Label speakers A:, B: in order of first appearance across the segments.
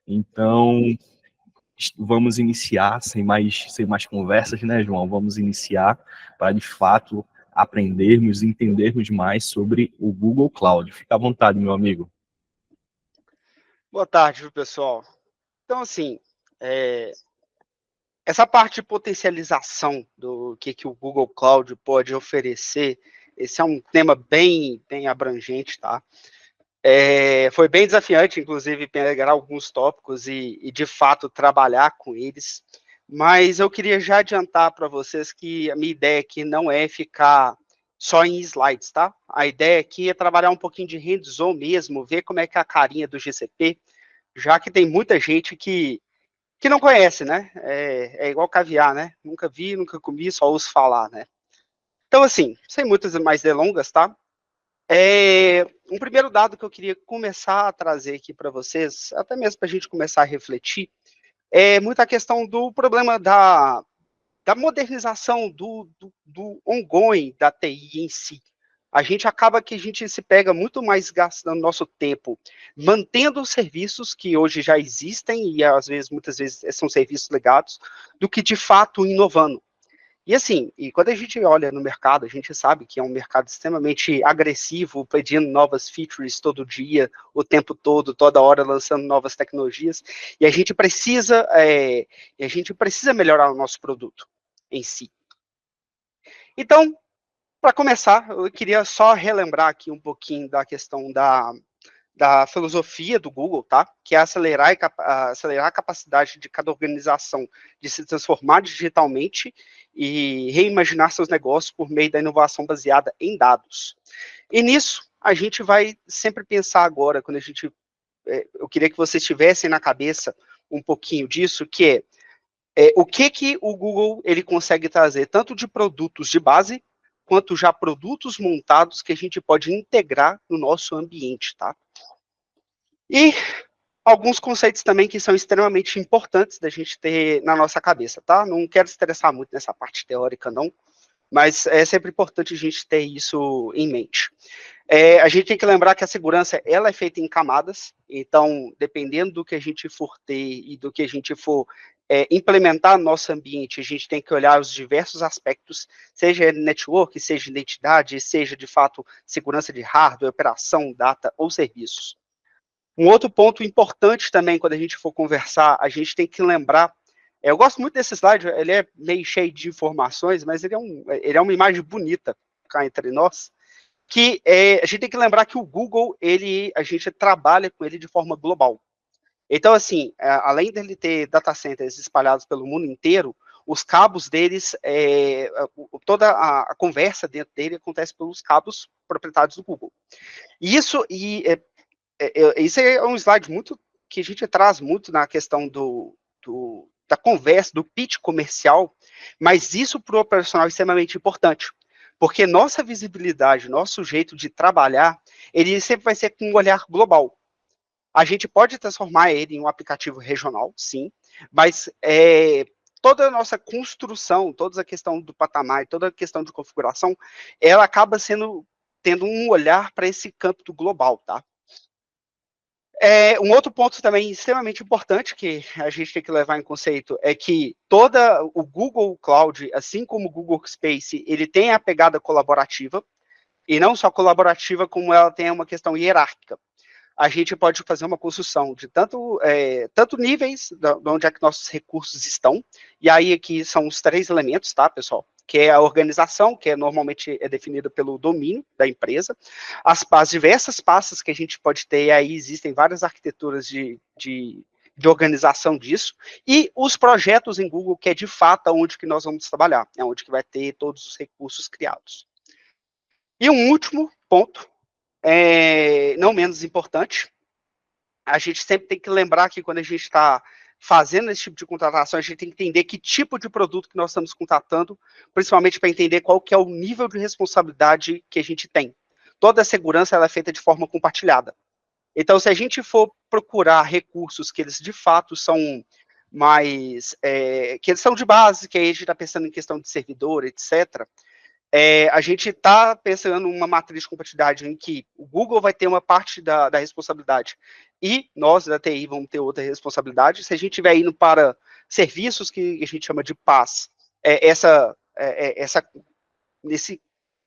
A: Então, vamos iniciar, sem mais conversas, né, João? Vamos iniciar para, de fato, aprendermos e entendermos mais sobre o Google Cloud. Fica à vontade, meu amigo.
B: Boa tarde, pessoal. Então, assim, essa parte de potencialização do que o Google Cloud pode oferecer, esse é um tema bem abrangente, tá? Foi bem desafiante, inclusive, pegar alguns tópicos e, de fato, trabalhar com eles. Mas eu queria já adiantar para vocês que a minha ideia aqui não é ficar só em slides, tá? A ideia aqui é trabalhar um pouquinho de hands-on mesmo, ver como é que é a carinha do GCP, já que tem muita gente que não conhece, né? É igual caviar, né? Nunca vi, nunca comi, só ouço falar, né? Então, assim, sem muitas mais delongas, tá? Um primeiro dado que eu queria começar a trazer aqui para vocês, até mesmo para a gente começar a refletir, é muita questão do problema da modernização, do ongoing da TI em si. A gente acaba que a gente se pega muito mais gastando nosso tempo mantendo os serviços que hoje já existem e às vezes, muitas vezes, são serviços legados, do que de fato inovando. E assim, quando a gente olha no mercado, a gente sabe que é um mercado extremamente agressivo, pedindo novas features todo dia, o tempo todo, toda hora lançando novas tecnologias, e a gente precisa melhorar o nosso produto em si. Então, para começar, eu queria só relembrar aqui um pouquinho da questão da filosofia do Google, tá? Que é acelerar a capacidade de cada organização de se transformar digitalmente e reimaginar seus negócios por meio da inovação baseada em dados. E nisso, a gente vai sempre pensar agora, quando eu queria que vocês tivessem na cabeça um pouquinho disso, que o que o Google ele consegue trazer, tanto de produtos de base, quanto já produtos montados que a gente pode integrar no nosso ambiente, tá? E alguns conceitos também que são extremamente importantes da gente ter na nossa cabeça, tá? Não quero estressar muito nessa parte teórica, não, mas é sempre importante a gente ter isso em mente. A gente tem que lembrar que a segurança ela é feita em camadas, então, dependendo do que a gente for ter e do que a gente for implementar no nosso ambiente, a gente tem que olhar os diversos aspectos, seja network, seja identidade, seja, de fato, segurança de hardware, operação, data ou serviços. Um outro ponto importante também, quando a gente for conversar, a gente tem que lembrar, eu gosto muito desse slide, ele é meio cheio de informações, mas ele é uma imagem bonita cá entre nós, que a gente tem que lembrar que o Google, a gente trabalha com ele de forma global. Então, assim, além dele ter data centers espalhados pelo mundo inteiro, os cabos deles, toda a conversa dentro dele acontece pelos cabos proprietários do Google. Isso é um slide muito que a gente traz muito na questão da conversa, do pitch comercial, mas isso para o profissional é extremamente importante, porque nossa visibilidade, nosso jeito de trabalhar, ele sempre vai ser com um olhar global. A gente pode transformar ele em um aplicativo regional, sim, mas toda a nossa construção, toda a questão do patamar, toda a questão de configuração, ela acaba tendo um olhar para esse campo do global, tá? Um outro ponto também extremamente importante que a gente tem que levar em conceito é que o Google Cloud, assim como o Google Space, ele tem a pegada colaborativa, e não só colaborativa, como ela tem uma questão hierárquica. A gente pode fazer uma construção de tanto níveis de onde é que nossos recursos estão, e aí aqui são os 3 elementos, tá, pessoal? Que é a organização, que normalmente é definida pelo domínio da empresa, as diversas pastas que a gente pode ter, e aí existem várias arquiteturas de organização disso, e os projetos em Google, que é de fato onde que nós vamos trabalhar, é onde que vai ter todos os recursos criados. E um último ponto, não menos importante, a gente sempre tem que lembrar que quando a gente está fazendo esse tipo de contratação, a gente tem que entender que tipo de produto que nós estamos contratando, principalmente para entender qual que é o nível de responsabilidade que a gente tem. Toda a segurança ela é feita de forma compartilhada. Então, se a gente for procurar recursos que eles de fato são mais, que eles são de base, que aí a gente está pensando em questão de servidor, etc., a gente está pensando numa matriz de compatibilidade em que o Google vai ter uma parte da responsabilidade e nós, da TI, vamos ter outra responsabilidade. Se a gente estiver indo para serviços que a gente chama de PaaS, nesse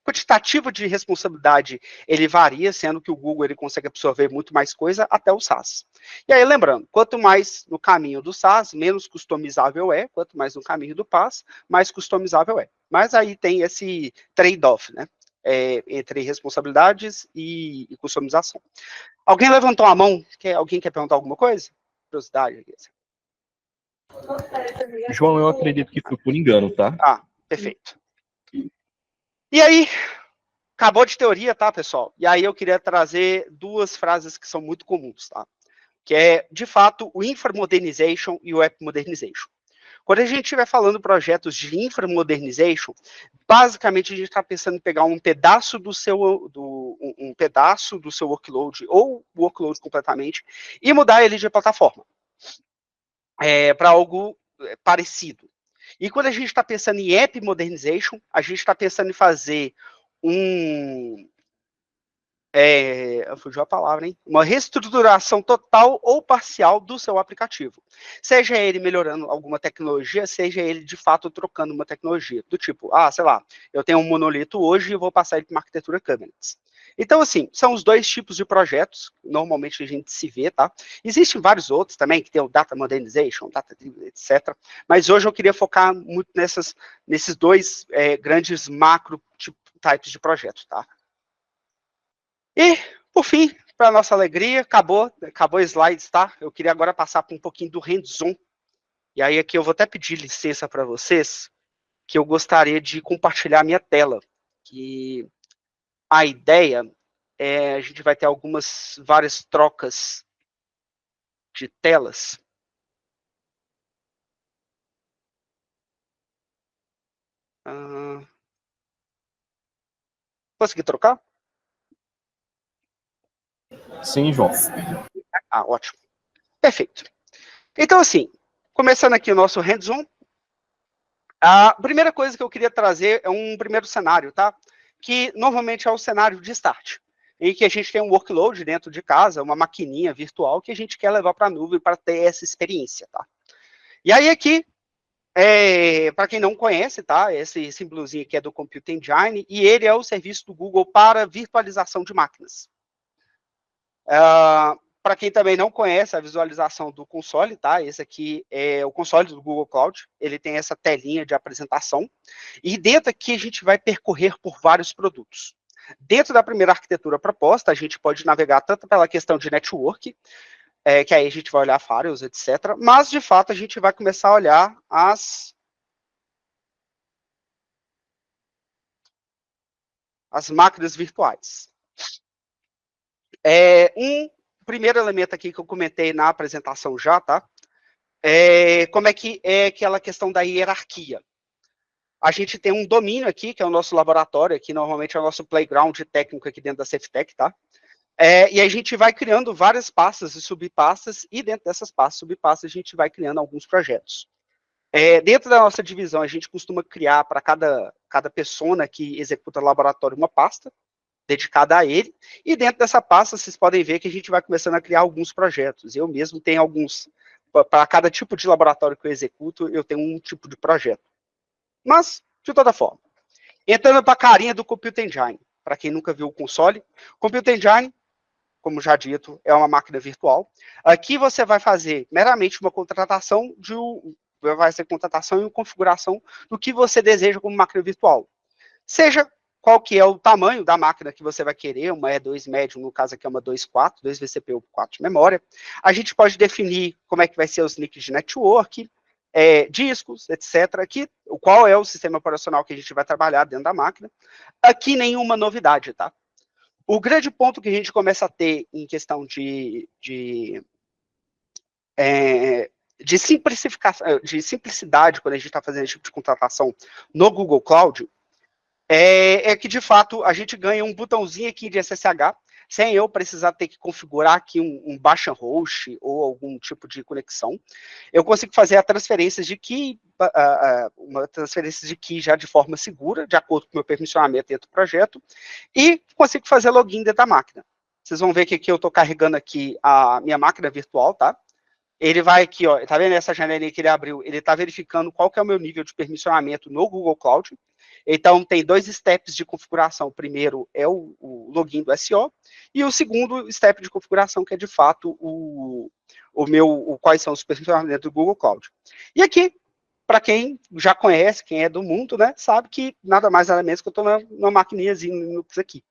B: quantitativo de responsabilidade, ele varia, sendo que o Google ele consegue absorver muito mais coisa até o SaaS. E aí, lembrando, quanto mais no caminho do SaaS, menos customizável é, quanto mais no caminho do PaaS, mais customizável é. Mas aí tem esse trade-off, né? Entre responsabilidades e customização. Alguém levantou a mão? Alguém quer perguntar alguma coisa? Curiosidade aqui.
A: João, eu acredito que foi por engano, tá?
B: Ah, perfeito. E aí, acabou de teoria, tá, pessoal? E aí eu queria trazer duas frases que são muito comuns, tá? Que é, de fato, o Infra-Modernization e o App-Modernization. Quando a gente estiver falando projetos de Infra-Modernization, basicamente a gente está pensando em pegar um pedaço do seu workload, ou workload completamente, e mudar ele de plataforma para algo parecido. E quando a gente está pensando em App Modernization, a gente está pensando em fazer fugiu a palavra, hein? Uma reestruturação total ou parcial do seu aplicativo. Seja ele melhorando alguma tecnologia, seja ele de fato trocando uma tecnologia. Do tipo, sei lá, eu tenho um monolito hoje e vou passar ele para uma arquitetura Kubernetes. Então, assim, são os dois tipos de projetos, normalmente a gente se vê, tá? Existem vários outros também, que tem o Data Modernization, Data, etc. Mas hoje eu queria focar muito nesses dois grandes macro types de projetos, tá? E, por fim, para nossa alegria, acabou slides, tá? Eu queria agora passar por um pouquinho do hands-on. E aí aqui eu vou até pedir licença para vocês, que eu gostaria de compartilhar a minha tela. Que a ideia a gente vai ter várias trocas de telas. Consegui trocar?
A: Sim, João.
B: Ótimo. Perfeito. Então, assim, começando aqui o nosso hands-on, a primeira coisa que eu queria trazer é um primeiro cenário, tá? Que normalmente é o cenário de start, em que a gente tem um workload dentro de casa, uma maquininha virtual que a gente quer levar para a nuvem para ter essa experiência, tá? E aí aqui, para quem não conhece, tá? Esse símbolozinho aqui é do Compute Engine e ele é o serviço do Google para virtualização de máquinas. Para quem também não conhece a visualização do console, tá? Esse aqui é o console do Google Cloud. Ele tem essa telinha de apresentação. E dentro aqui a gente vai percorrer por vários produtos. Dentro da primeira arquitetura proposta, a gente pode navegar tanto pela questão de network, que aí a gente vai olhar firewalls, etc. Mas, de fato, a gente vai começar a olhar as máquinas virtuais. Um primeiro elemento aqui que eu comentei na apresentação já, tá? Como é que é aquela questão da hierarquia. A gente tem um domínio aqui, que é o nosso laboratório, que normalmente é o nosso playground técnico aqui dentro da Safetec, tá? E a gente vai criando várias pastas e subpastas, e dentro dessas pastas e subpastas a gente vai criando alguns projetos. Dentro da nossa divisão, a gente costuma criar para cada persona que executa laboratório uma pasta, dedicada a ele, e dentro dessa pasta vocês podem ver que a gente vai começando a criar alguns projetos. Eu mesmo tenho alguns, para cada tipo de laboratório que eu executo, eu tenho um tipo de projeto. Mas, de toda forma, entrando para a carinha do Compute Engine, para quem nunca viu o console, Compute Engine, como já dito, é uma máquina virtual. Aqui você vai fazer meramente uma contratação e uma configuração do que você deseja como máquina virtual. Seja qual que é o tamanho da máquina que você vai querer, uma E2 médium, no caso aqui é uma 2.4, 2 vCPU, 4 de memória. A gente pode definir como é que vai ser os NICs de network, discos, etc. Aqui, qual é o sistema operacional que a gente vai trabalhar dentro da máquina. Aqui nenhuma novidade, tá? O grande ponto que a gente começa a ter em questão de simplicidade, quando a gente está fazendo esse tipo de contratação no Google Cloud, é que, de fato, a gente ganha um botãozinho aqui de SSH. sem eu precisar ter que configurar aqui um baixa host ou algum tipo de conexão. Eu consigo fazer a transferência de key, uma transferência de key já de forma segura, de acordo com o meu permissionamento dentro do projeto, e consigo fazer login dentro da máquina. Vocês vão ver que aqui eu estou carregando aqui a minha máquina virtual, tá? Ele vai aqui, ó, tá vendo essa janelinha que ele abriu? Ele está verificando qual que é o meu nível de permissionamento no Google Cloud. Então, tem 2 steps de configuração. O primeiro é o login do SO, e o segundo step de configuração, que é, de fato, quais são os permissionamentos do Google Cloud. E aqui, para quem já conhece, quem é do mundo, né, sabe que nada mais nada menos que eu estou numa maquininhazinha Linux aqui.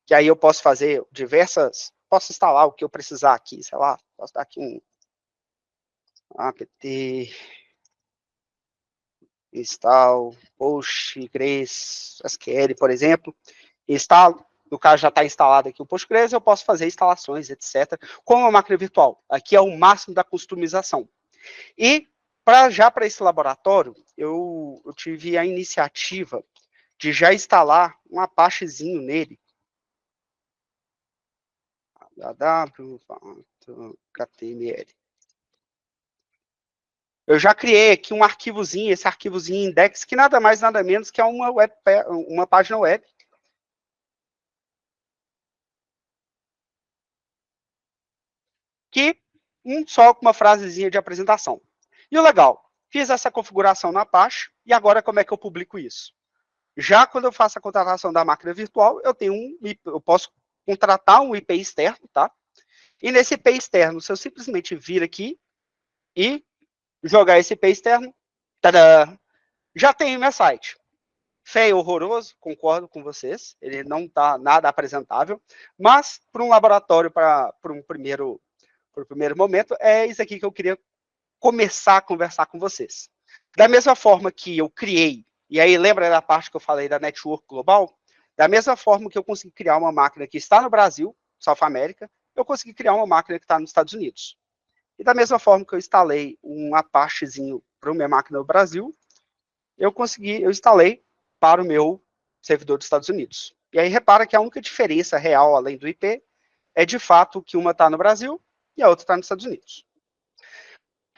B: Que aí eu posso fazer posso instalar o que eu precisar aqui, sei lá, posso dar aqui um apt install Postgres SQL, por exemplo, instalo. No caso, já está instalado aqui o Postgres, eu posso fazer instalações, etc., com uma máquina virtual. Aqui é o máximo da customização. E, para esse laboratório, eu tive a iniciativa de já instalar um Apachezinho nele. HTML. Eu já criei aqui um arquivozinho, esse arquivozinho index, que nada mais, nada menos que é uma página web. Que só com uma frasezinha de apresentação. E o legal, fiz essa configuração na Apache, e agora como é que eu publico isso? Já quando eu faço a contratação da máquina virtual, eu posso contratar um IP externo, tá? E nesse IP externo, se eu simplesmente vir aqui e jogar esse IP externo, tadã, já tenho meu site. Feio, horroroso, concordo com vocês, ele não está nada apresentável, mas para um laboratório, para um primeiro momento, é isso aqui que eu queria começar a conversar com vocês. Da mesma forma que eu criei, e aí lembra da parte que eu falei da network global? Da mesma forma que eu consegui criar uma máquina que está no Brasil, South América, eu consegui criar uma máquina que está nos Estados Unidos. E da mesma forma que eu instalei um Apachezinho para a minha máquina no Brasil, eu instalei para o meu servidor dos Estados Unidos. E aí repara que a única diferença real, além do IP, é de fato que uma está no Brasil e a outra está nos Estados Unidos.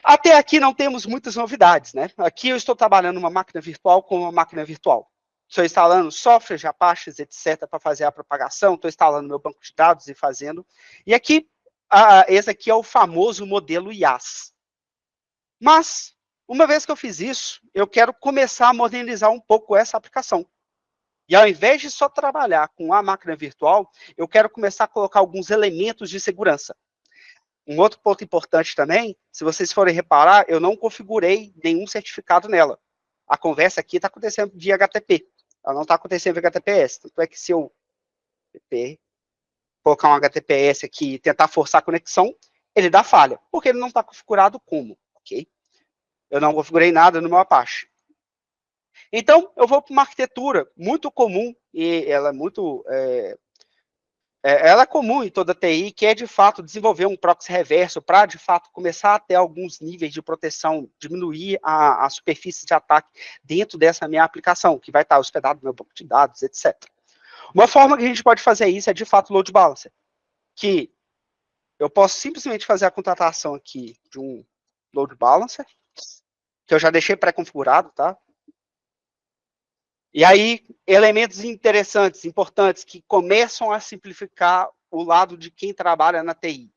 B: Até aqui não temos muitas novidades, né? Aqui eu estou trabalhando uma máquina virtual com uma máquina virtual. Estou instalando software de Apache, etc., para fazer a propagação, estou instalando meu banco de dados e fazendo. E aqui, esse aqui é o famoso modelo IaaS. Mas, uma vez que eu fiz isso, eu quero começar a modernizar um pouco essa aplicação. E ao invés de só trabalhar com a máquina virtual, eu quero começar a colocar alguns elementos de segurança. Um outro ponto importante também, se vocês forem reparar, eu não configurei nenhum certificado nela. A conversa aqui está acontecendo via HTTP. Ela não está acontecendo via HTTPS. Tanto é que se eu colocar um HTTPS aqui e tentar forçar a conexão, ele dá falha, porque ele não está configurado como, ok? Eu não configurei nada no meu Apache. Então, eu vou para uma arquitetura muito comum, e ela é muito... ela é comum em toda a TI, que é, de fato, desenvolver um proxy reverso para, de fato, começar a ter alguns níveis de proteção, diminuir a superfície de ataque dentro dessa minha aplicação, que vai estar hospedado no meu banco de dados, etc. Uma forma que a gente pode fazer isso é, de fato, o load balancer, que eu posso simplesmente fazer a contratação aqui de um load balancer, que eu já deixei pré-configurado, tá? E aí, elementos interessantes, importantes, que começam a simplificar o lado de quem trabalha na TI.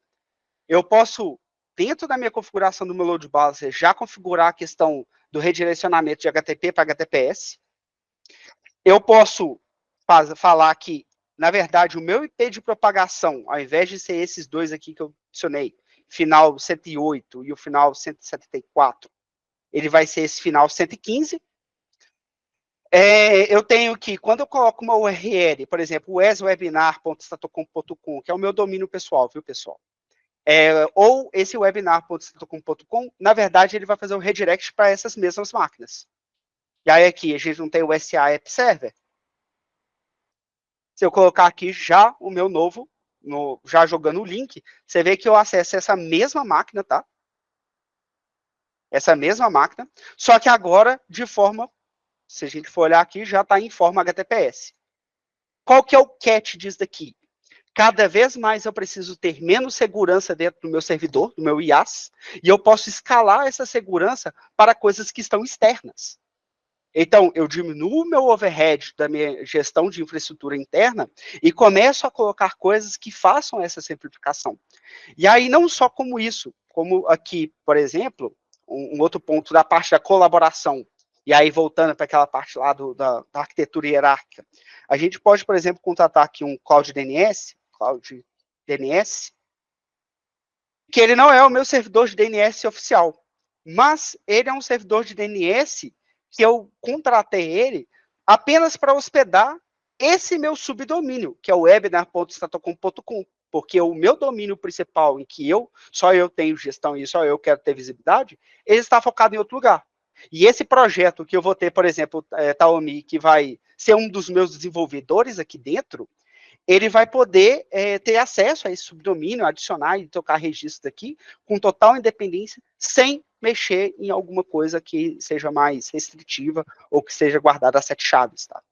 B: Eu posso, dentro da minha configuração do meu load balancer, já configurar a questão do redirecionamento de HTTP para HTTPS. Eu posso falar que, na verdade, o meu IP de propagação, ao invés de ser esses dois aqui que eu adicionei, final 108 e o final 174, ele vai ser esse final 115. Eu tenho que, quando eu coloco uma URL, por exemplo, weswebinar.statocom.com, que é o meu domínio pessoal, viu, pessoal? Ou esse webinar.statocom.com, na verdade, ele vai fazer o redirect para essas mesmas máquinas. E aí aqui, a gente não tem o SA App Server. Se eu colocar aqui já o meu novo, já jogando o link, você vê que eu acesso essa mesma máquina, tá? Essa mesma máquina, só que agora de forma... Se a gente for olhar aqui, já está em forma HTTPS. Qual que é o catch disso daqui? Cada vez mais eu preciso ter menos segurança dentro do meu servidor, do meu IaaS, e eu posso escalar essa segurança para coisas que estão externas. Então, eu diminuo o meu overhead da minha gestão de infraestrutura interna e começo a colocar coisas que façam essa simplificação. E aí, não só como isso, como aqui, por exemplo, um outro ponto da parte da colaboração, e aí voltando para aquela parte lá da arquitetura hierárquica, a gente pode, por exemplo, contratar aqui um Cloud DNS, que ele não é o meu servidor de DNS oficial, mas ele é um servidor de DNS que eu contratei ele apenas para hospedar esse meu subdomínio, que é o webinar.statocom.com, porque o meu domínio principal, em que só eu tenho gestão e só eu quero ter visibilidade, ele está focado em outro lugar. E esse projeto que eu vou ter, por exemplo, Taomi, que vai ser um dos meus desenvolvedores aqui dentro, ele vai poder ter acesso a esse subdomínio, adicionar e trocar registros aqui, com total independência, sem mexer em alguma coisa que seja mais restritiva ou que seja guardada a 7 chaves, tá?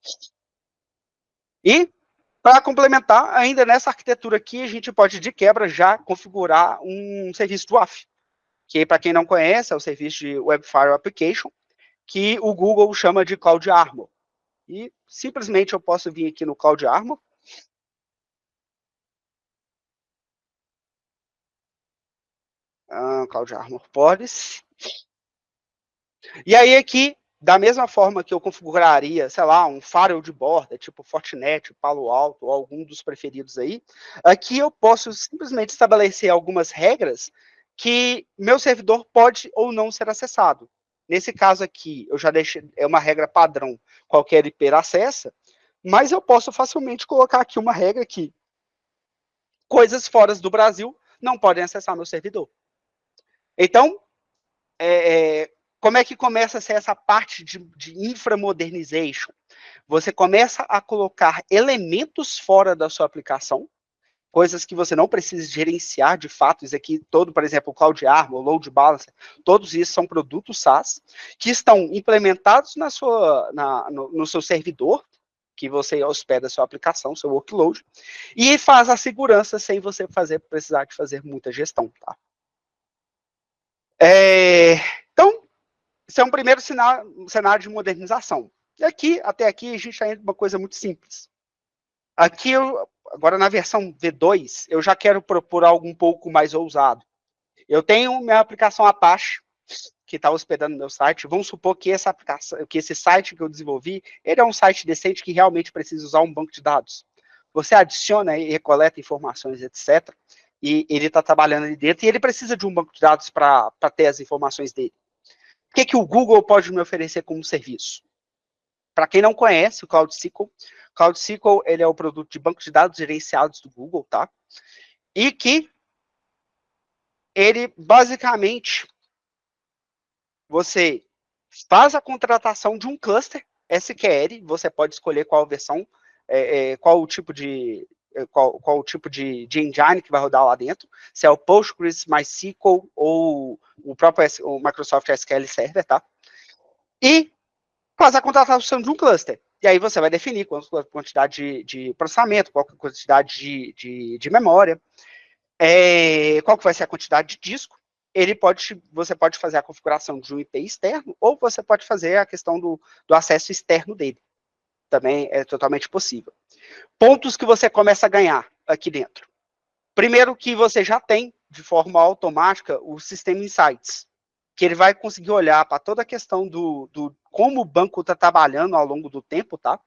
B: E, para complementar, ainda nessa arquitetura aqui, a gente pode, de quebra, já configurar um serviço do WAF, que, para quem não conhece, é o serviço de Web Firewall Application, que o Google chama de Cloud Armor. E, simplesmente, eu posso vir aqui no Cloud Armor, Cloud Armor Pods. E aí aqui, da mesma forma que eu configuraria, sei lá, um firewall de borda, tipo Fortinet, Palo Alto, ou algum dos preferidos aí, aqui eu posso simplesmente estabelecer algumas regras que meu servidor pode ou não ser acessado. Nesse caso aqui, eu já deixei, é uma regra padrão, qualquer IP acessa, mas eu posso facilmente colocar aqui uma regra que coisas fora do Brasil não podem acessar meu servidor. Então, como é que começa a ser essa parte de inframodernization? Você começa a colocar elementos fora da sua aplicação, coisas que você não precisa gerenciar de fato. Isso aqui todo, por exemplo, o Cloud Armor, o Load Balancer, todos isso são produtos SaaS que estão implementados no seu servidor, que você hospeda a sua aplicação, seu workload, e faz a segurança sem você precisar de fazer muita gestão, tá? Então, esse é um primeiro cenário de modernização. E aqui, até aqui, a gente está indo uma coisa muito simples. Aqui, agora na versão V2, eu já quero propor algo um pouco mais ousado. Eu tenho minha aplicação Apache, que está hospedando no meu site. Vamos supor que esse site que eu desenvolvi, ele é um site decente que realmente precisa usar um banco de dados. Você adiciona e recoleta informações, etc. E ele está trabalhando ali dentro, e ele precisa de um banco de dados para ter as informações dele. O que o Google pode me oferecer como serviço? Para quem não conhece o CloudSQL ele é o produto de banco de dados gerenciados do Google, tá? E que ele, basicamente, você faz a contratação de um cluster SQL, você pode escolher qual versão, qual o tipo de engine que vai rodar lá dentro, se é o Postgres, MySQL ou o próprio o Microsoft SQL Server, tá? E faz a contratação de um cluster. E aí você vai definir qual a quantidade de processamento, qual a quantidade de memória, qual que vai ser a quantidade de disco. Você pode fazer a configuração de um IP externo, ou você pode fazer a questão do acesso externo dele. Também é totalmente possível. Pontos que você começa a ganhar aqui dentro. Primeiro que você já tem, de forma automática, o System Insights, que ele vai conseguir olhar para toda a questão do como o banco está trabalhando ao longo do tempo, tá?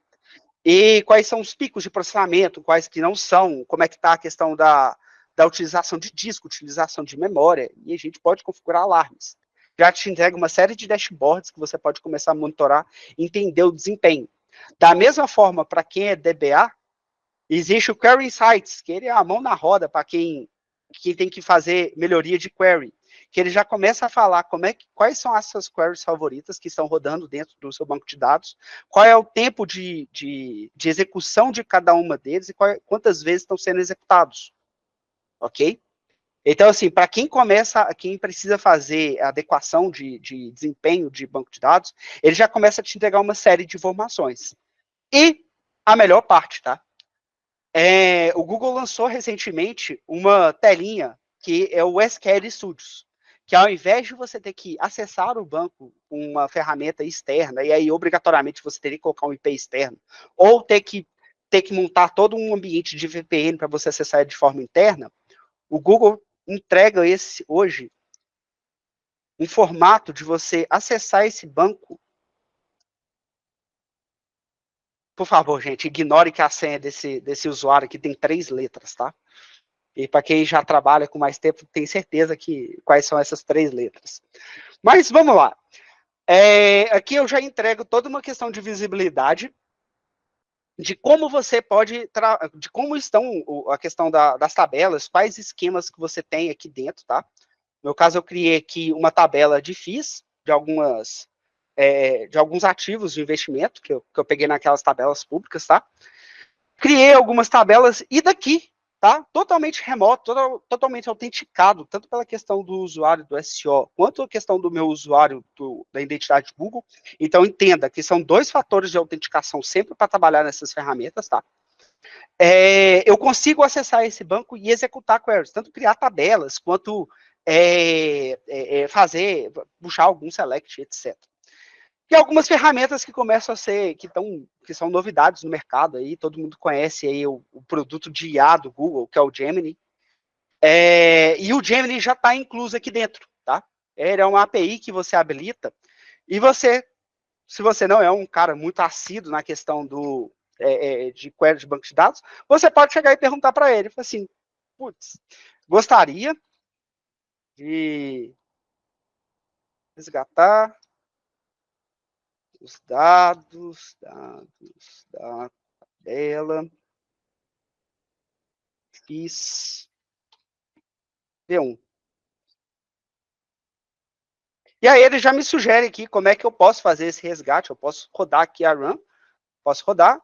B: E quais são os picos de processamento, quais que não são, como é que está a questão da utilização de disco, utilização de memória, e a gente pode configurar alarmes. Já te entrega uma série de dashboards que você pode começar a monitorar e entender o desempenho. Da mesma forma, para quem é DBA, existe o Query Insights, que ele é a mão na roda para quem tem que fazer melhoria de query, que ele já começa a falar quais são as suas queries favoritas que estão rodando dentro do seu banco de dados, qual é o tempo de execução de cada uma deles e quantas vezes estão sendo executados, ok? Então, assim, para quem precisa fazer a adequação de desempenho de banco de dados, ele já começa a te entregar uma série de informações. E a melhor parte, tá? O Google lançou recentemente uma telinha que é o SQL Studios, que ao invés de você ter que acessar o banco com uma ferramenta externa, e aí obrigatoriamente você teria que colocar um IP externo, ou ter que montar todo um ambiente de VPN para você acessar de forma interna, o Google entrega hoje um formato de você acessar esse banco. Por favor, gente, ignore que a senha desse usuário aqui tem 3 letras, tá? E para quem já trabalha com mais tempo, tem certeza que quais são essas 3 letras. Mas vamos lá. Aqui eu já entrego toda uma questão de visibilidade de como você pode, de como estão a questão das tabelas, quais esquemas que você tem aqui dentro, tá? No meu caso, eu criei aqui uma tabela de FIIs, de alguns ativos de investimento, que eu peguei naquelas tabelas públicas, tá? Criei algumas tabelas, e daqui, tá? Totalmente remoto, totalmente autenticado, tanto pela questão do usuário do SEO, quanto a questão do meu usuário da identidade Google. Então, entenda que são 2 fatores de autenticação sempre para trabalhar nessas ferramentas, tá? Eu consigo acessar esse banco e executar queries, tanto criar tabelas, quanto puxar algum select, etc. E algumas ferramentas que começam a ser, que são novidades no mercado aí, todo mundo conhece aí o produto de IA do Google, que é o Gemini. E o Gemini já está incluso aqui dentro, tá? Ele é uma API que você habilita, e você, se você não é um cara muito assíduo na questão de query de banco de dados, você pode chegar e perguntar para ele, assim, putz, gostaria de resgatar os dados da tabela FIS V1. E aí ele já me sugere aqui como é que eu posso fazer esse resgate. Eu posso rodar aqui a run, posso rodar,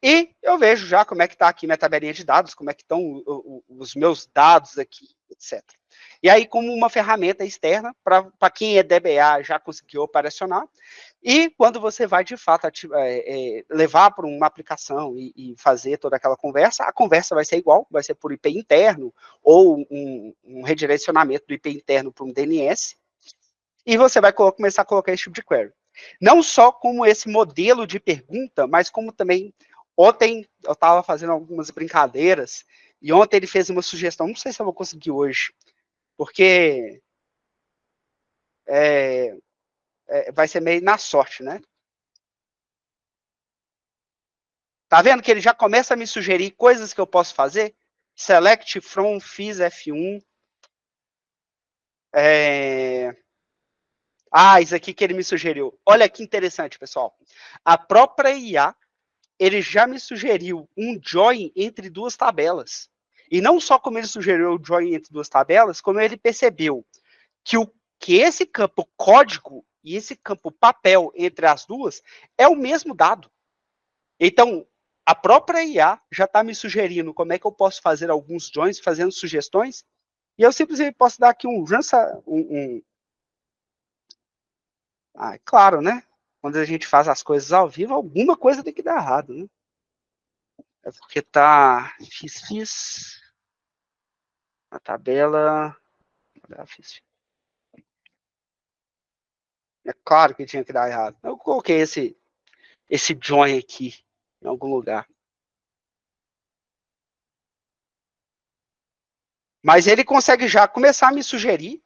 B: e eu vejo já como é que está aqui minha tabelinha de dados, como é que estão os meus dados aqui, etc. E aí, como uma ferramenta externa, para quem é DBA já conseguiu operacionar, e quando você vai, de fato, levar para uma aplicação e fazer toda aquela conversa, a conversa vai ser igual, vai ser por IP interno, ou um redirecionamento do IP interno para um DNS, e você vai começar a colocar esse tipo de query. Não só como esse modelo de pergunta, mas como também, ontem eu estava fazendo algumas brincadeiras, e ontem ele fez uma sugestão, não sei se eu vou conseguir hoje, porque vai ser meio na sorte, né? Tá vendo que ele já começa a me sugerir coisas que eu posso fazer? Select from FIS F1. Isso aqui que ele me sugeriu. Olha que interessante, pessoal. A própria IA, ele já me sugeriu um join entre 2 tabelas. E não só como ele sugeriu o join entre 2 tabelas, como ele percebeu que esse campo código e esse campo papel entre as duas é o mesmo dado. Então, a própria IA já está me sugerindo como é que eu posso fazer alguns joins, fazendo sugestões, e eu simplesmente posso dar aqui claro, né? Quando a gente faz as coisas ao vivo, alguma coisa tem que dar errado, né? É porque tá fiz a tabela. É claro que tinha que dar errado. Eu coloquei esse join aqui em algum lugar. Mas ele consegue já começar a me sugerir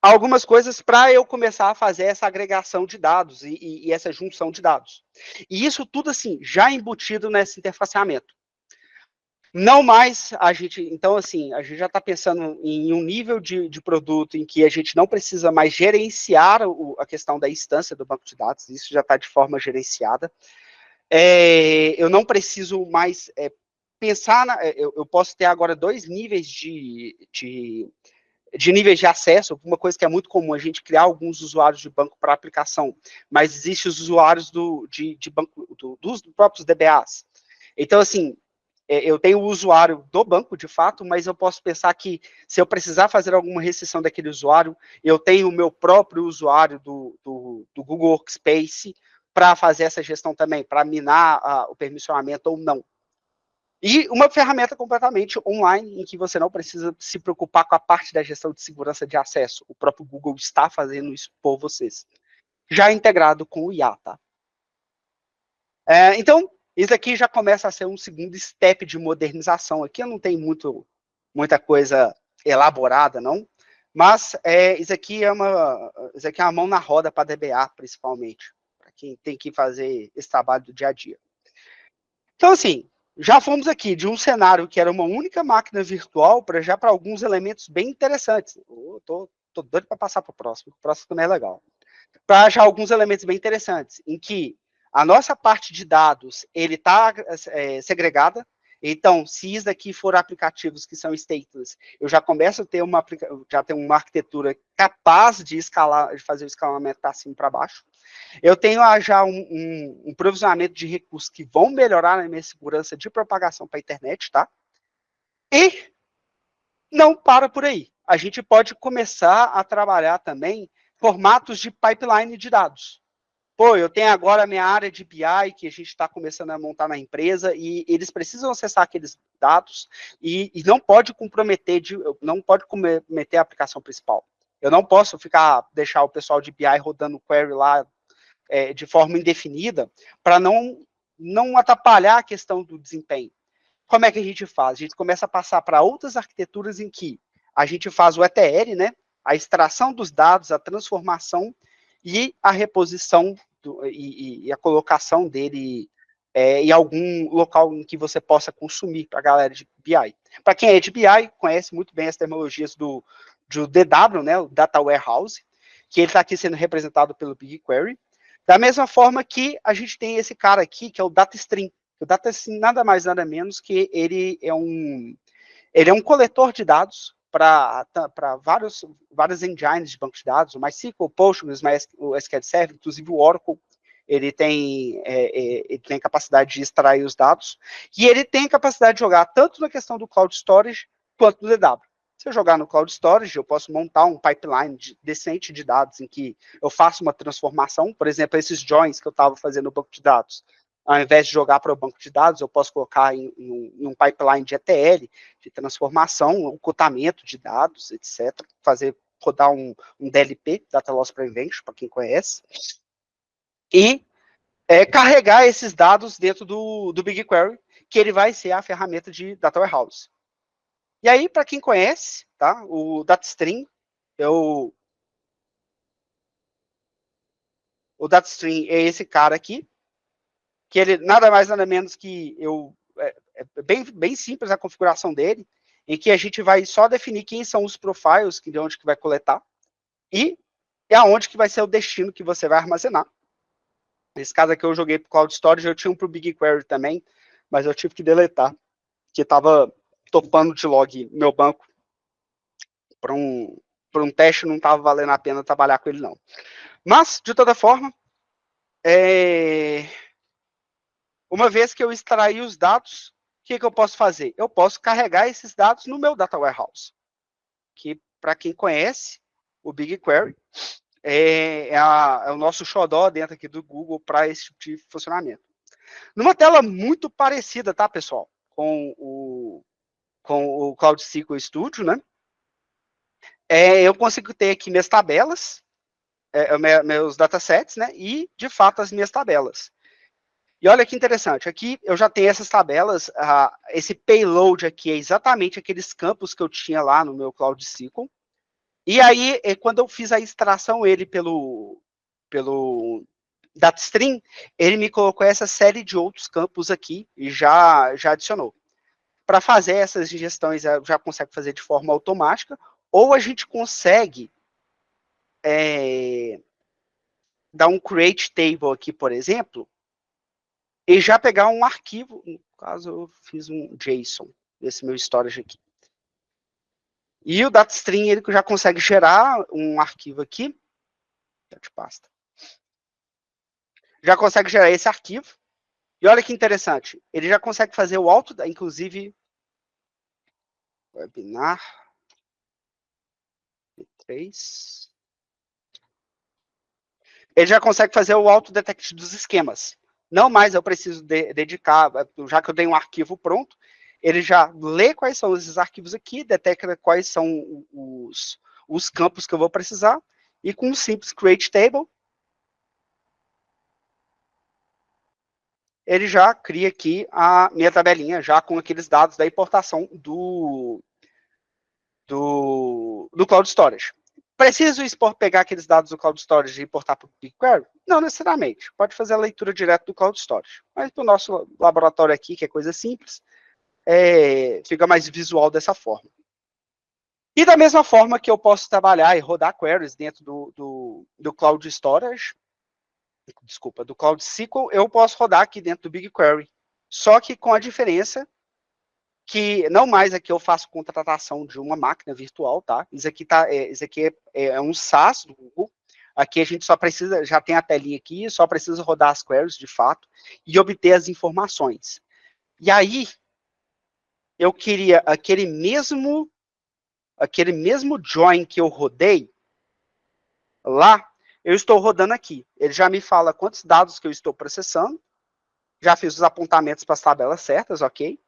B: algumas coisas para eu começar a fazer essa agregação de dados e essa junção de dados. E isso tudo, assim, já embutido nesse interfaceamento. Não mais a gente... Então, assim, a gente já está pensando em um nível de produto em que a gente não precisa mais gerenciar a questão da instância do banco de dados, isso já está de forma gerenciada. Eu não preciso mais pensar... eu posso ter agora 2 níveis de níveis de acesso, uma coisa que é muito comum, a gente criar alguns usuários de banco para aplicação, mas existem os usuários de banco, dos próprios DBAs. Então, assim, eu tenho o usuário do banco, de fato, mas eu posso pensar que se eu precisar fazer alguma restrição daquele usuário, eu tenho o meu próprio usuário do Google Workspace para fazer essa gestão também, para minar o permissionamento ou não. E uma ferramenta completamente online, em que você não precisa se preocupar com a parte da gestão de segurança de acesso. O próprio Google está fazendo isso por vocês. Já integrado com o IA, tá? Então, isso aqui já começa a ser um segundo step de modernização. Aqui eu não tenho muita coisa elaborada, não. Mas isso aqui é uma mão na roda para DBA, principalmente. Para quem tem que fazer esse trabalho do dia a dia. Então, assim, já fomos aqui de um cenário que era uma única máquina virtual para alguns elementos bem interessantes. Tô doido para passar para o próximo também é legal. Para já alguns elementos bem interessantes, em que a nossa parte de dados ele está segregada. Então, se isso daqui for aplicativos que são stateless, eu já começo a ter uma arquitetura capaz de escalar, de fazer o escalamento para cima e para baixo. Eu tenho já um provisionamento de recursos que vão melhorar a minha segurança de propagação para a internet, tá? E não para por aí. A gente pode começar a trabalhar também formatos de pipeline de dados. Pô, eu tenho agora a minha área de BI que a gente está começando a montar na empresa e eles precisam acessar aqueles dados e não pode comprometer a aplicação principal. Eu não posso deixar o pessoal de BI rodando query lá de forma indefinida para não atrapalhar a questão do desempenho. Como é que a gente faz? A gente começa a passar para outras arquiteturas em que a gente faz o ETL, né? A extração dos dados, a transformação e a reposição e a colocação dele em algum local em que você possa consumir para a galera de BI. Para quem é de BI, conhece muito bem as tecnologias do DW, né? O Data Warehouse, que ele está aqui sendo representado pelo BigQuery. Da mesma forma que a gente tem esse cara aqui, que é o DataStream. O DataStream nada mais, nada menos que ele é um coletor de dados para vários engines de banco de dados, o MySQL, o Postgres, o SQL Server, inclusive o Oracle, ele tem capacidade de extrair os dados, e ele tem capacidade de jogar tanto na questão do Cloud Storage, quanto do DW. Se eu jogar no Cloud Storage, eu posso montar um pipeline decente de dados em que eu faço uma transformação, por exemplo, esses joins que eu estava fazendo no banco de dados, ao invés de jogar para o banco de dados, eu posso colocar em um pipeline de ETL, de transformação, ocultamento de dados, etc. Rodar um DLP, Data Loss Prevention, para quem conhece. E carregar esses dados dentro do BigQuery, que ele vai ser a ferramenta de Data Warehouse. E aí, para quem conhece, tá? O DataStream, o DataStream é esse cara aqui, que ele nada mais, nada menos que é bem simples a configuração dele, em que a gente vai só definir quem são os profiles, de onde que vai coletar, e aonde que vai ser o destino que você vai armazenar. Nesse caso aqui eu joguei para o Cloud Storage, eu tinha um para o BigQuery também, mas eu tive que deletar, que estava topando de log meu banco. Para um teste não estava valendo a pena trabalhar com ele, não. Mas, de toda forma, uma vez que eu extraí os dados, o que eu posso fazer? Eu posso carregar esses dados no meu Data Warehouse, que, para quem conhece, o BigQuery é o nosso xodó dentro aqui do Google para esse tipo de funcionamento. Numa tela muito parecida, tá, pessoal? Com o Cloud SQL Studio, né? Eu consigo ter aqui minhas tabelas, meus datasets, né? E, de fato, as minhas tabelas. E olha que interessante, aqui eu já tenho essas tabelas, esse payload aqui é exatamente aqueles campos que eu tinha lá no meu Cloud SQL. E aí, quando eu fiz a extração ele pelo DataStream, ele me colocou essa série de outros campos aqui e já adicionou. Para fazer essas ingestões, já consegue fazer de forma automática, ou a gente consegue dar um create table aqui, por exemplo, e já pegar um arquivo, no caso eu fiz um JSON, nesse meu storage aqui. E o DataStream, ele já consegue gerar um arquivo aqui, de pasta. Já consegue gerar esse arquivo, e olha que interessante, ele já consegue fazer o inclusive, webinar, 3. ele já consegue fazer o autodetect dos esquemas. Não mais eu preciso dedicar, já que eu dei um arquivo pronto, ele já lê quais são esses arquivos aqui, detecta quais são os campos que eu vou precisar, e com um simples create table, ele já cria aqui a minha tabelinha, já com aqueles dados da importação do Cloud Storage. Preciso pegar aqueles dados do Cloud Storage e importar para o BigQuery? Não necessariamente. Pode fazer a leitura direto do Cloud Storage. Mas para o nosso laboratório aqui, que é coisa simples, fica mais visual dessa forma. E da mesma forma que eu posso trabalhar e rodar queries dentro do Cloud Storage, desculpa, do Cloud SQL, eu posso rodar aqui dentro do BigQuery. Só que com a diferença que não mais aqui eu faço contratação de uma máquina virtual, tá? Isso aqui é um SaaS do Google. Aqui a gente só precisa, já tem a telinha aqui, só precisa rodar as queries de fato e obter as informações. E aí, eu queria aquele mesmo join que eu rodei lá, eu estou rodando aqui. Ele já me fala quantos dados que eu estou processando, já fiz os apontamentos para as tabelas certas, ok?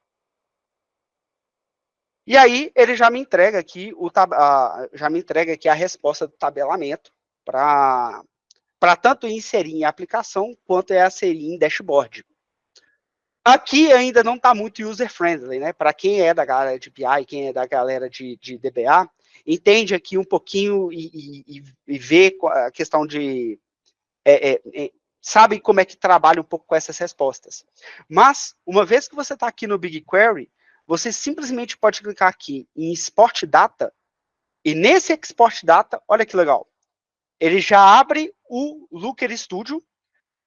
B: E aí ele já me entrega aqui a resposta do tabelamento para tanto inserir em aplicação quanto inserir em dashboard. Aqui ainda não está muito user-friendly, né? Para quem é da galera de BI, quem é da galera de DBA, entende aqui um pouquinho e vê a questão de... sabe como é que trabalha um pouco com essas respostas. Mas, uma vez que você está aqui no BigQuery, você simplesmente pode clicar aqui em Export Data, e nesse Export Data, olha que legal, ele já abre o Looker Studio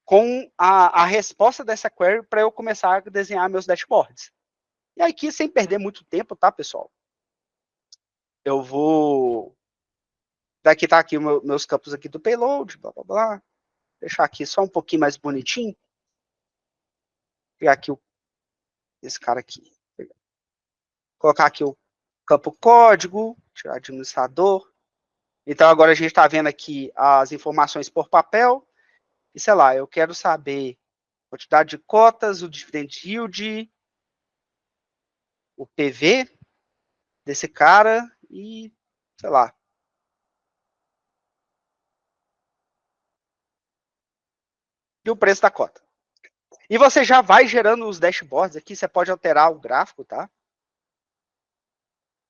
B: com a resposta dessa query para eu começar a desenhar meus dashboards. E aqui, sem perder muito tempo, tá, pessoal? Eu vou... Daqui tá aqui meus campos aqui do payload, blá, blá, blá. Deixar aqui só um pouquinho mais bonitinho. Pegar aqui esse cara aqui. Colocar aqui o campo código, tirar administrador. Então, agora a gente está vendo aqui as informações por papel. E, sei lá, eu quero saber a quantidade de cotas, o dividend yield, o PV desse cara e, sei lá. E o preço da cota. E você já vai gerando os dashboards aqui, você pode alterar o gráfico, tá?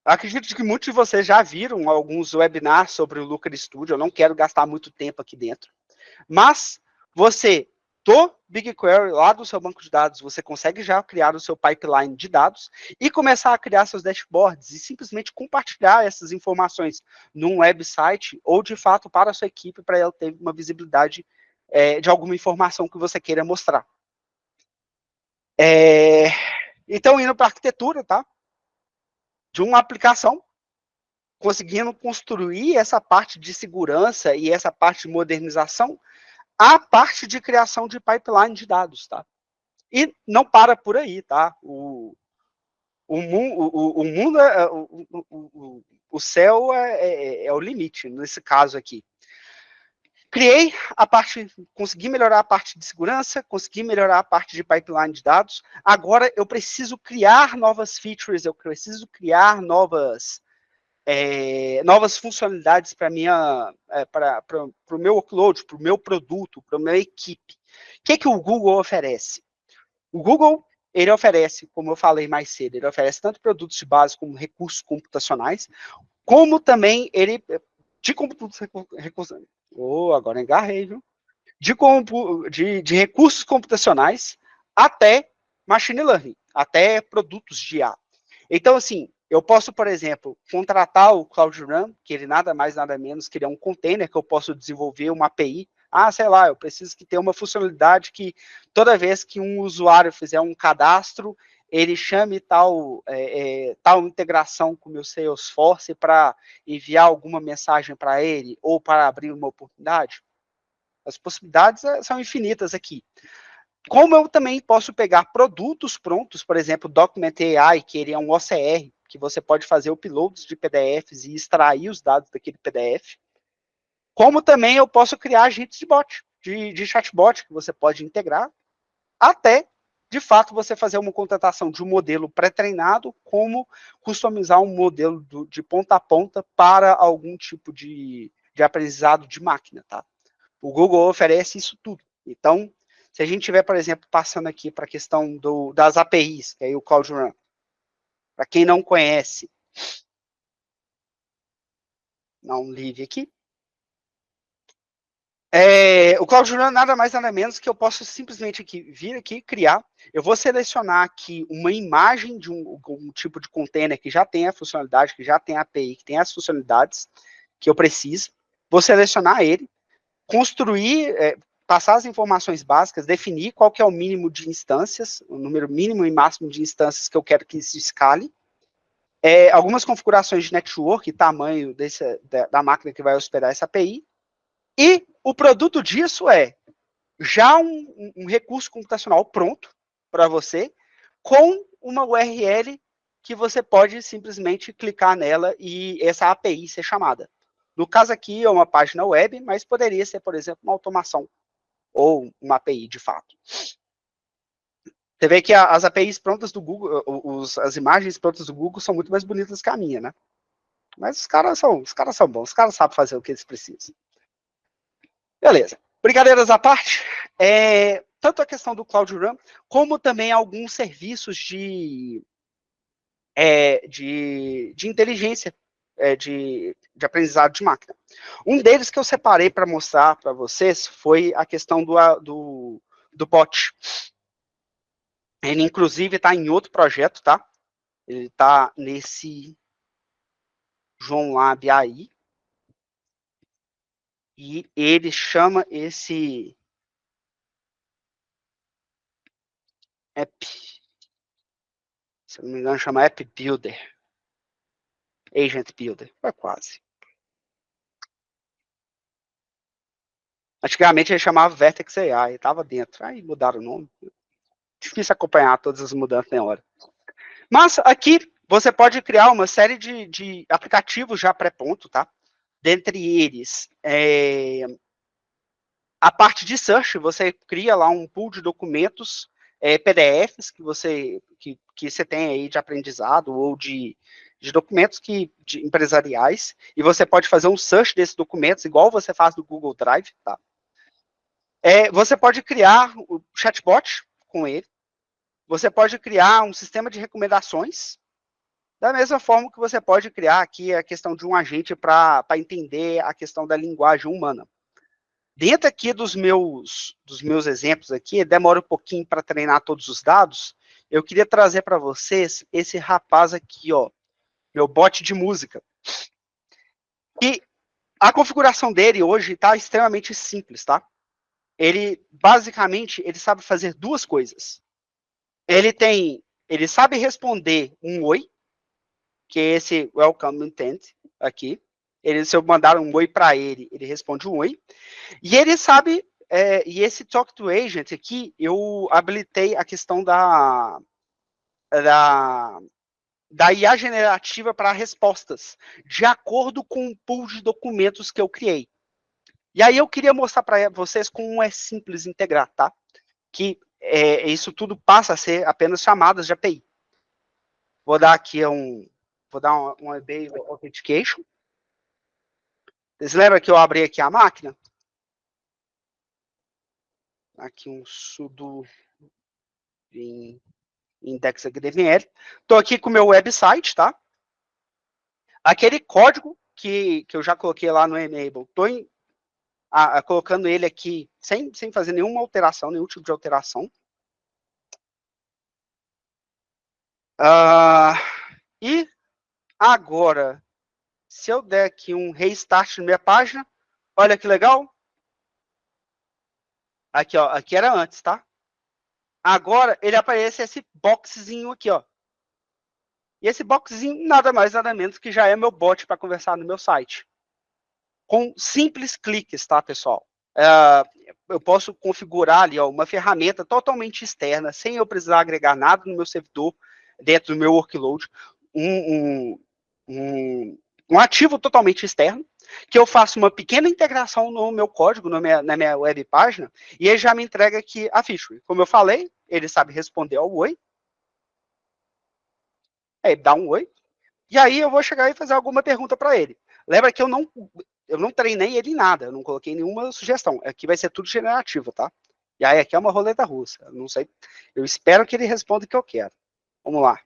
B: Acredito que muitos de vocês já viram alguns webinars sobre o Looker Studio, eu não quero gastar muito tempo aqui dentro. Mas você, do BigQuery, lá do seu banco de dados, você consegue já criar o seu pipeline de dados e começar a criar seus dashboards e simplesmente compartilhar essas informações num website ou, de fato, para a sua equipe, para ela ter uma visibilidade de alguma informação que você queira mostrar. Então, indo para a arquitetura, tá? De uma aplicação, conseguindo construir essa parte de segurança e essa parte de modernização, a parte de criação de pipeline de dados, tá? E não para por aí, tá? O mundo, o céu é o limite, nesse caso aqui. Criei a parte, consegui melhorar a parte de segurança, consegui melhorar a parte de pipeline de dados. Agora eu preciso criar novas features, eu preciso criar novas funcionalidades para o meu workload, para o meu produto, para a minha equipe. O que o Google oferece? O Google, ele oferece, como eu falei mais cedo, ele oferece tanto produtos de base como recursos computacionais, como também ele agora engarrei, viu? De recursos computacionais até machine learning, até produtos de IA. Então, assim, eu posso, por exemplo, contratar o Cloud Run, que ele nada mais, nada menos que ele é um container que eu posso desenvolver uma API. Ah, sei lá, eu preciso que tenha uma funcionalidade que toda vez que um usuário fizer um cadastro, ele chame tal integração com o meu Salesforce para enviar alguma mensagem para ele ou para abrir uma oportunidade. As possibilidades são infinitas aqui. Como eu também posso pegar produtos prontos, por exemplo, Document AI, que ele é um OCR, que você pode fazer uploads de PDFs e extrair os dados daquele PDF. como também eu posso criar agentes de bot, de chatbot, que você pode integrar, até, de fato, você fazer uma contratação de um modelo pré-treinado, como customizar um modelo de ponta a ponta para algum tipo de aprendizado de máquina, tá? O Google oferece isso tudo. Então, se a gente tiver, por exemplo, passando aqui para a questão das APIs, que é o Cloud Run, para quem não conhece, dá um live aqui. O Cloud Run nada mais nada menos que eu posso simplesmente vir aqui criar. Eu vou selecionar aqui uma imagem de um tipo de container que já tem a funcionalidade, que já tem a API, que tem as funcionalidades que eu preciso. Vou selecionar ele, construir, passar as informações básicas, definir qual que é o mínimo de instâncias, o número mínimo e máximo de instâncias que eu quero que se escale. Algumas configurações de network, tamanho da máquina que vai hospedar essa API. E o produto disso é já um recurso computacional pronto para você, com uma URL que você pode simplesmente clicar nela e essa API ser chamada. No caso aqui é uma página web, mas poderia ser, por exemplo, uma automação ou uma API de fato. Você vê que as APIs prontas do Google, as imagens prontas do Google são muito mais bonitas que a minha, né? Mas os caras são bons, os caras sabem fazer o que eles precisam. Beleza. Brincadeiras à parte, tanto a questão do Cloud Run, como também alguns serviços de inteligência, de aprendizado de máquina. Um deles que eu separei para mostrar para vocês foi a questão do bot. Ele, inclusive, está em outro projeto, tá? Ele está nesse João Lab aí. E ele chama esse app, se eu não me engano, chama App Builder. Agent Builder. Foi quase. Antigamente ele chamava Vertex AI, estava dentro. Aí mudaram o nome. Difícil acompanhar todas as mudanças na hora. Mas aqui você pode criar uma série de aplicativos já pré-pronto, tá? Dentre eles, a parte de search, você cria lá um pool de documentos, PDFs que você tem aí de aprendizado ou de documentos empresariais, e você pode fazer um search desses documentos, igual você faz no Google Drive, tá? Você pode criar o chatbot com ele, você pode criar um sistema de recomendações, da mesma forma que você pode criar aqui a questão de um agente para entender a questão da linguagem humana. Dentro aqui dos meus exemplos aqui, demora um pouquinho para treinar todos os dados, eu queria trazer para vocês esse rapaz aqui, ó, meu bot de música. E a configuração dele hoje está extremamente simples, tá? Ele, basicamente, ele sabe fazer duas coisas. Ele sabe responder um oi, que é esse welcome intent aqui. Se eu mandar um oi para ele, ele responde um oi. E ele sabe, e esse Talk to Agent aqui, eu habilitei a questão da IA generativa para respostas, de acordo com o pool de documentos que eu criei. E aí eu queria mostrar para vocês como é simples integrar, tá? Que isso tudo passa a ser apenas chamadas de API. Vou dar aqui vou dar um API Authentication. Vocês lembram que eu abri aqui a máquina? Aqui um sudo em index.html. Estou aqui com o meu website, tá? Aquele código que eu já coloquei lá no Enable, estou colocando ele aqui sem fazer nenhuma alteração, nenhum tipo de alteração. E agora, se eu der aqui um restart na minha página, olha que legal. Aqui, ó, aqui era antes, tá? Agora ele aparece esse boxzinho aqui, ó. E esse boxzinho nada mais, nada menos que já é meu bot para conversar no meu site. Com simples cliques, tá, pessoal? Eu posso configurar ali, ó, uma ferramenta totalmente externa, sem eu precisar agregar nada no meu servidor, dentro do meu workload, um ativo totalmente externo. que eu faço uma pequena integração no meu código, na minha web página, e ele já me entrega aqui a feature. Como eu falei, ele sabe responder ao oi. Aí dá um oi. E aí eu vou chegar e fazer alguma pergunta para ele. Lembra que eu não treinei ele em nada, eu não coloquei nenhuma sugestão. Aqui vai ser tudo generativo, tá? E aí aqui é uma roleta russa. Eu não sei. Eu espero que ele responda o que eu quero. Vamos lá.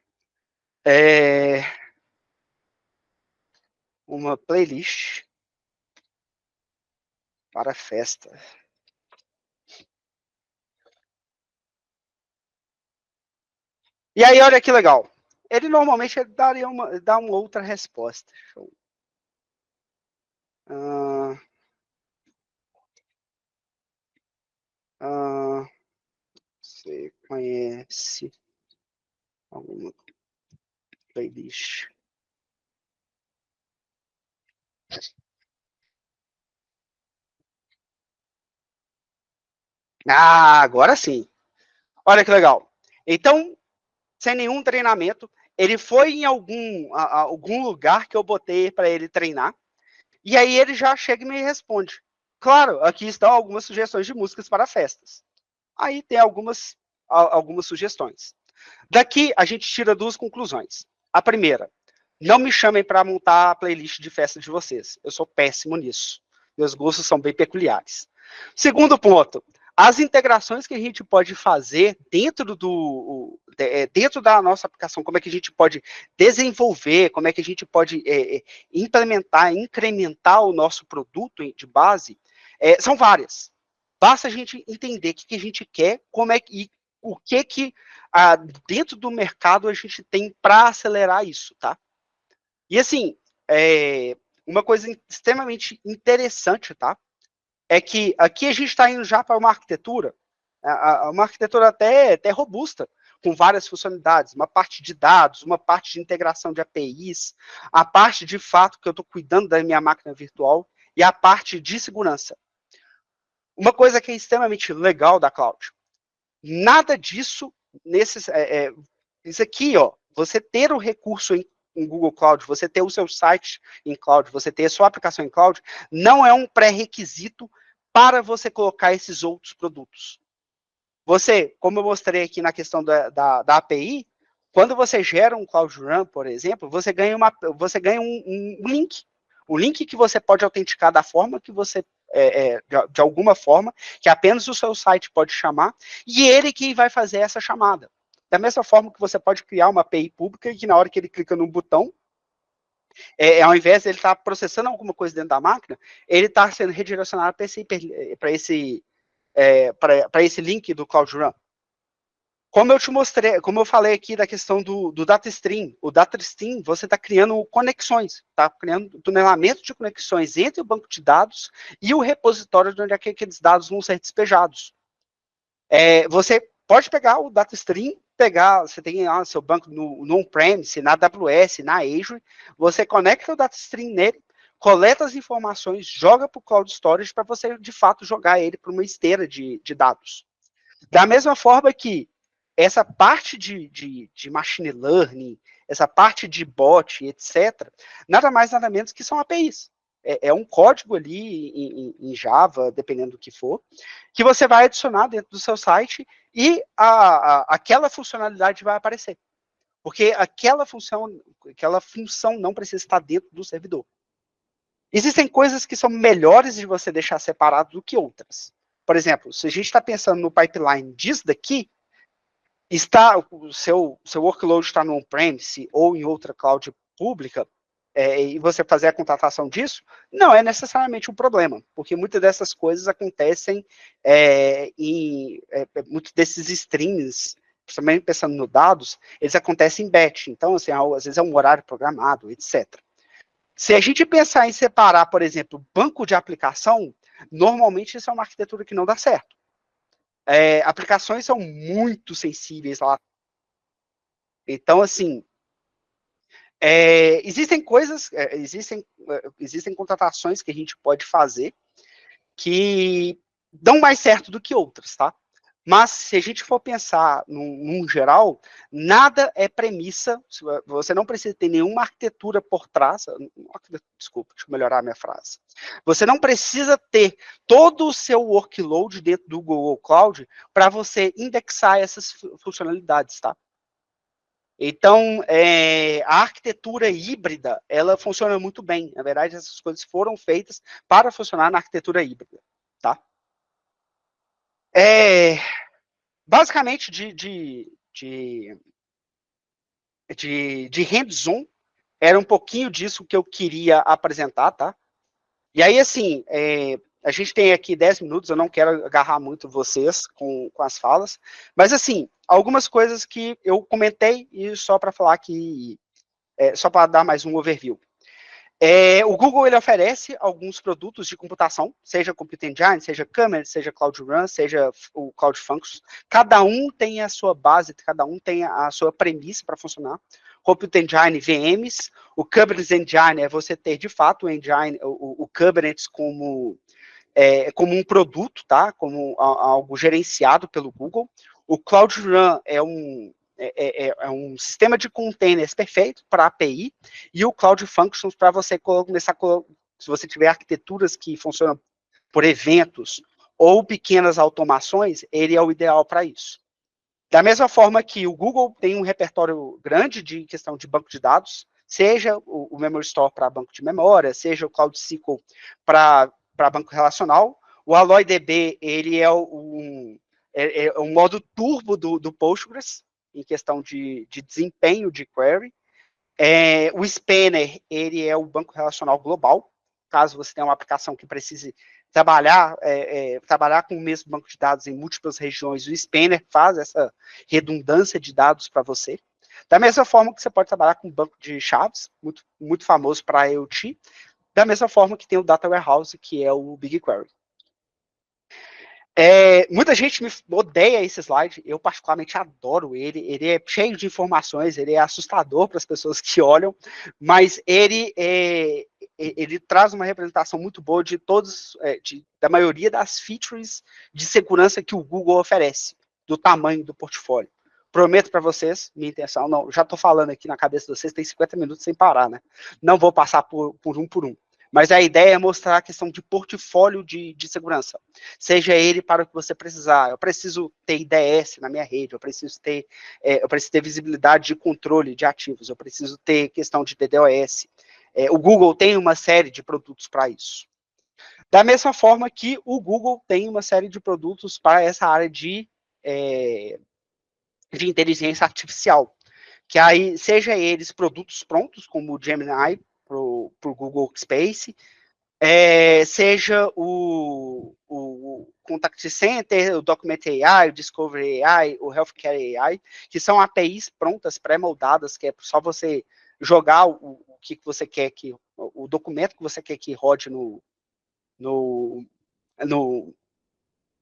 B: Uma playlist para festa. E aí, olha que legal. Ele normalmente dá uma outra resposta. Show. Você conhece alguma playlist? Ah, agora sim. Olha que legal. Então, sem nenhum treinamento, ele foi em algum lugar que eu botei para ele treinar, e aí ele já chega e me responde. Claro, aqui estão algumas sugestões de músicas para festas. Aí tem algumas sugestões. Daqui a gente tira duas conclusões. A primeira, não me chamem para montar a playlist de festa de vocês. Eu sou péssimo nisso. Meus gostos são bem peculiares. Segundo ponto, as integrações que a gente pode fazer dentro da nossa aplicação, como é que a gente pode desenvolver, como é que a gente pode implementar, incrementar o nosso produto de base, são várias. Basta a gente entender o que a gente quer, como é que, o que dentro do mercado a gente tem para acelerar isso, tá? E assim, uma coisa extremamente interessante, tá? É que aqui a gente está indo já para uma arquitetura, uma arquitetura até robusta, com várias funcionalidades, uma parte de dados, uma parte de integração de APIs, a parte de fato que eu estou cuidando da minha máquina virtual e a parte de segurança. Uma coisa que é extremamente legal da cloud, nada disso isso aqui, ó, você ter o recurso em Google Cloud, você ter o seu site em cloud, você ter a sua aplicação em cloud, não é um pré-requisito para você colocar esses outros produtos. Você, como eu mostrei aqui na questão da API, quando você gera um Cloud Run, por exemplo, você ganha um link. O link que você pode autenticar da forma que você de alguma forma, que apenas o seu site pode chamar, e ele que vai fazer essa chamada. Da mesma forma que você pode criar uma API pública e que na hora que ele clica no botão, ao invés de ele estar processando alguma coisa dentro da máquina, ele está sendo redirecionado para esse link do Cloud Run. Como eu te mostrei, como eu falei aqui da questão do data stream, o data stream, você está criando conexões, está criando tunelamento de conexões entre o banco de dados e o repositório de onde é que aqueles dados vão ser despejados. Você pode pegar o data stream, você tem seu banco no on-premise, na AWS, na Azure, você conecta o data stream nele, coleta as informações, joga para o Cloud Storage para você, de fato, jogar ele para uma esteira de dados. Da mesma forma que essa parte de machine learning, essa parte de bot, etc., nada mais, nada menos que são APIs. É um código ali em Java, dependendo do que for, que você vai adicionar dentro do seu site e aquela funcionalidade vai aparecer. Porque aquela função não precisa estar dentro do servidor. Existem coisas que são melhores de você deixar separado do que outras. Por exemplo, se a gente está pensando no pipeline disso daqui, o seu workload está no on-premise ou em outra cloud pública, e você fazer a contratação disso, não é necessariamente um problema, porque muitas dessas coisas acontecem muitos desses streams, também pensando no dados, eles acontecem em batch, então, assim, às vezes é um horário programado, etc. Se a gente pensar em separar, por exemplo, banco de aplicação, normalmente isso é uma arquitetura que não dá certo. Aplicações são muito sensíveis lá. Então, assim, existem coisas, existem contratações que a gente pode fazer que dão mais certo do que outras, tá? Mas, se a gente for pensar num geral, nada é premissa, você não precisa ter nenhuma arquitetura por trás, desculpa, deixa eu melhorar a minha frase. Você não precisa ter todo o seu workload dentro do Google Cloud para você indexar essas funcionalidades, tá? Então, a arquitetura híbrida, ela funciona muito bem. Na verdade, essas coisas foram feitas para funcionar na arquitetura híbrida, tá? Basicamente, de hands-on, era um pouquinho disso que eu queria apresentar, tá? E aí, assim, a gente tem aqui 10 minutos, eu não quero agarrar muito vocês com as falas, mas, assim, algumas coisas que eu comentei, e só para falar que, só para dar mais um overview. O Google, ele oferece alguns produtos de computação, seja Compute Engine, seja Kubernetes, seja Cloud Run, seja o Cloud Functions. Cada um tem a sua base, cada um tem a sua premissa para funcionar. Compute Engine, VMs. O Kubernetes Engine é você ter, de fato, o Kubernetes como um produto, tá? Como algo gerenciado pelo Google. O Cloud Run é um sistema de containers perfeito para API, e o Cloud Functions para você começar, se você tiver arquiteturas que funcionam por eventos ou pequenas automações, ele é o ideal para isso. Da mesma forma que o Google tem um repertório grande de questão de banco de dados, seja o Memory Store para banco de memória, seja o Cloud SQL para banco relacional, o AlloyDB, ele é um modo turbo do Postgres, em questão de desempenho de query. O Spanner, ele é o banco relacional global, caso você tenha uma aplicação que precise trabalhar com o mesmo banco de dados em múltiplas regiões, o Spanner faz essa redundância de dados para você. Da mesma forma que você pode trabalhar com um banco de chaves, muito, muito famoso para IoT, da mesma forma que tem o Data Warehouse, que é o BigQuery. Muita gente me odeia esse slide, eu particularmente adoro ele é cheio de informações, ele é assustador para as pessoas que olham, mas ele traz uma representação muito boa de da maioria das features de segurança que o Google oferece, do tamanho do portfólio. Prometo para vocês, minha intenção, não, já estou falando aqui na cabeça de vocês, tem 50 minutos sem parar, né? Não vou passar por um. Mas a ideia é mostrar a questão de portfólio de segurança. Seja ele para o que você precisar. Eu preciso ter IDS na minha rede, eu preciso ter visibilidade de controle de ativos, eu preciso ter questão de DDoS. O Google tem uma série de produtos para isso. Da mesma forma que o Google tem uma série de produtos para essa área de inteligência artificial. Que aí, seja eles produtos prontos, como o Gemini, para o Google Space, seja o Contact Center, o Document AI, o Discovery AI, o Healthcare AI, que são APIs prontas, pré-moldadas, que é só você jogar o que você quer o documento que você quer que rode no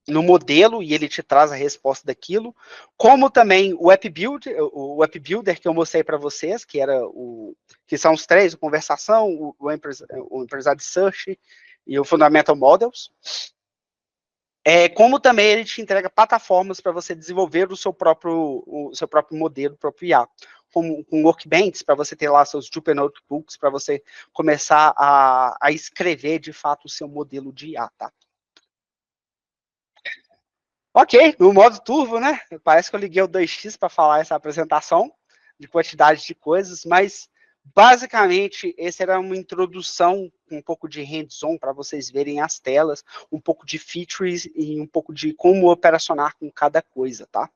B: modelo, e ele te traz a resposta daquilo, como também o App Builder que eu mostrei para vocês, que são os três, a conversação, o Empresário Search e o Fundamental Models. Como também ele te entrega plataformas para você desenvolver o seu próprio modelo, o próprio IA, com workbenches, para você ter lá seus Jupyter Notebooks, para você começar a escrever, de fato, o seu modelo de IA, tá? Ok, no modo turbo, né? Parece que eu liguei o 2x para falar essa apresentação de quantidade de coisas, mas basicamente essa era uma introdução, um pouco de hands-on para vocês verem as telas, um pouco de features e um pouco de como operacionar com cada coisa, tá?